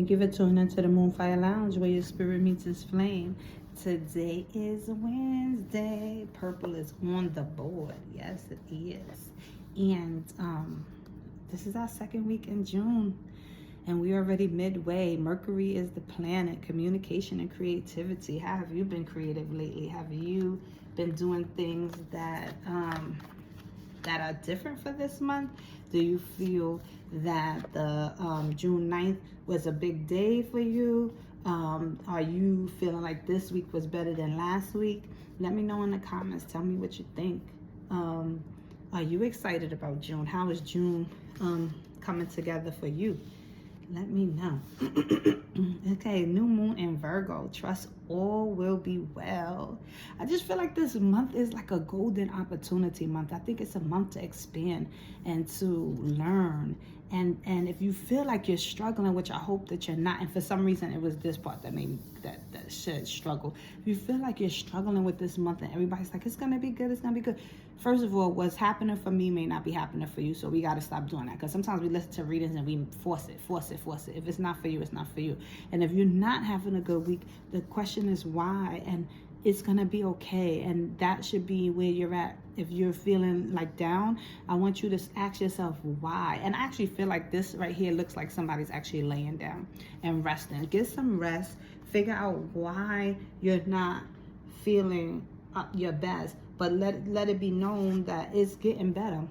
Thank you for tuning into the Moonfire Lounge where your spirit meets its flame. Today is Wednesday. Purple is on the board. Yes, it is. And this is our second week in June. And we're already midway. Mercury is the planet, communication and creativity. How have you been creative lately? Have you been doing things that are different for this month? Do you feel that the June 9th was a big day for you? Are you feeling like this week was better than last week? Let me know in the comments. Tell me what you think. Are you excited about June? How is June coming together for you? Let me know. Okay, new moon in Virgo. Trust all will be well. I just feel like this month is like a golden opportunity month. I think it's a month to expand and to learn. And if you feel like you're struggling, which I hope that you're not, and for some reason it was this part that made me that should struggle. If you feel like you're struggling with this month and everybody's like, it's gonna be good, it's gonna be good. First of all, what's happening for me may not be happening for you, so we gotta stop doing that. Because sometimes we listen to readings and we force it. If it's not for you, it's not for you. And if you're not having a good week, the question is why, and it's gonna be okay. And that should be where you're at. If you're feeling like down, I want you to ask yourself why. And I actually feel like this right here looks like somebody's actually laying down and resting. Get some rest. Figure out why you're not feeling your best, but let it be known that it's getting better.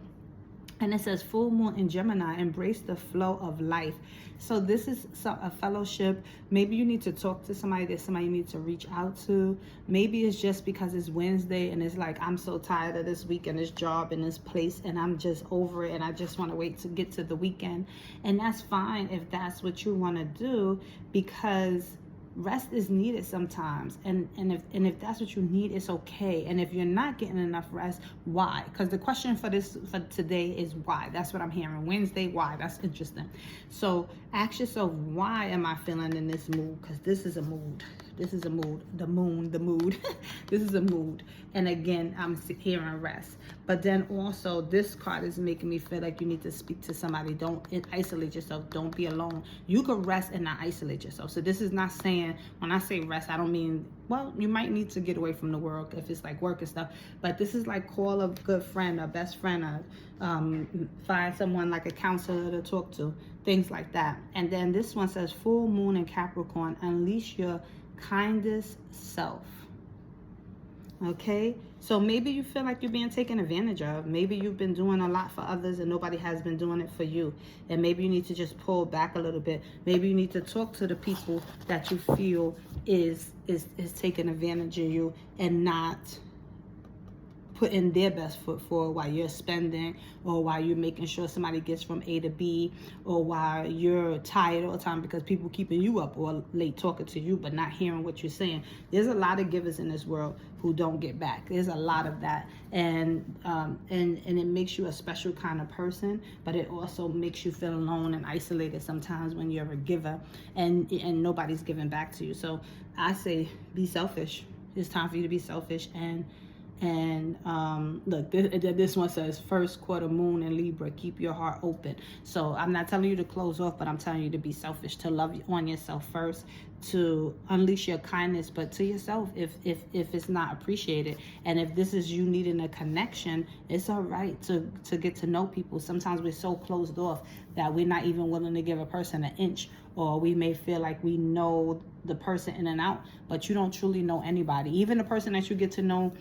And it says full moon in Gemini, embrace the flow of life. So this is a fellowship. Maybe you need to talk to somebody. There's somebody you need to reach out to. Maybe it's just because it's Wednesday and it's like, I'm so tired of this week and this job and this place and I'm just over it and I just want to wait to get to the weekend. And that's fine if that's what you want to do, because rest is needed sometimes, and if that's what you need, it's okay. And if you're not getting enough rest, why? Because the question for today is why. That's what I'm hearing. Wednesday, why? That's interesting. So ask yourself, why am I feeling in this mood? Because this is a mood. This is a mood. The moon, the mood. This is a mood. And again, I'm hearing rest. But then also, this card is making me feel like you need to speak to somebody. Don't isolate yourself. Don't be alone. You can rest and not isolate yourself. So this is not saying, when I say rest, I don't mean, well, you might need to get away from the world if it's like work and stuff. But this is like call a good friend, a best friend, find someone like a counselor to talk to, things like that. And then this one says full moon in Capricorn, unleash your kindest self. Okay, so maybe you feel like you're being taken advantage of. Maybe you've been doing a lot for others and nobody has been doing it for you. And maybe you need to just pull back a little bit. Maybe you need to talk to the people that you feel is taking advantage of you and not putting their best foot forward while you're spending, or while you're making sure somebody gets from A to B, or while you're tired all the time because people keeping you up or late talking to you but not hearing what you're saying. There's a lot of givers in this world who don't get back. There's a lot of that, and it makes you a special kind of person, but it also makes you feel alone and isolated sometimes when you're a giver and nobody's giving back to you. So I say be selfish. It's time for you to be selfish. And look, this one says first quarter moon in Libra, keep your heart open. So I'm not telling you to close off, but I'm telling you to be selfish, to love on yourself first, to unleash your kindness, but to yourself if it's not appreciated. And if this is you needing a connection, it's all right to get to know people. Sometimes we're so closed off that we're not even willing to give a person an inch, or we may feel like we know the person in and out, but you don't truly know anybody. Even the person that you get to know,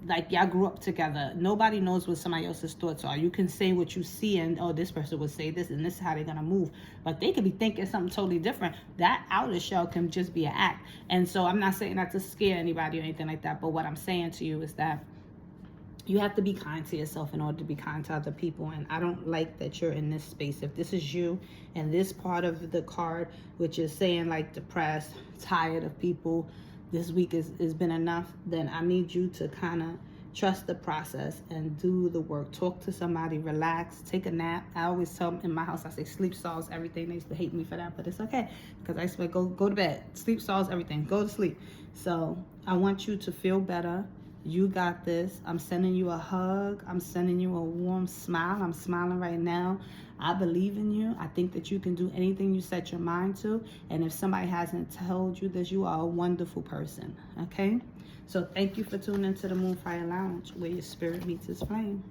like y'all grew up together, nobody knows what somebody else's thoughts are. You can say what you see and, oh, this person would say this and this is how they're gonna move, but they could be thinking something totally different. That outer shell can just be an act. And so I'm not saying that to scare anybody or anything like that, but what I'm saying to you is that you have to be kind to yourself in order to be kind to other people. And I don't like that you're in this space. If this is you and this part of the card, which is saying like depressed, tired of people, this week has been enough, then I need you to kind of trust the process and do the work. Talk to somebody, relax, take a nap. I always tell them in my house, I say sleep solves everything. They used to hate me for that, but it's okay, because I swear, go to bed. Sleep solves everything. Go to sleep. So I want you to feel better. You got this. I'm sending you a hug. I'm sending you a warm smile. I'm smiling right now. I believe in you. I think that you can do anything you set your mind to. And if somebody hasn't told you this, you are a wonderful person. Okay? So thank you for tuning into the Moonfire Lounge, where your spirit meets its flame.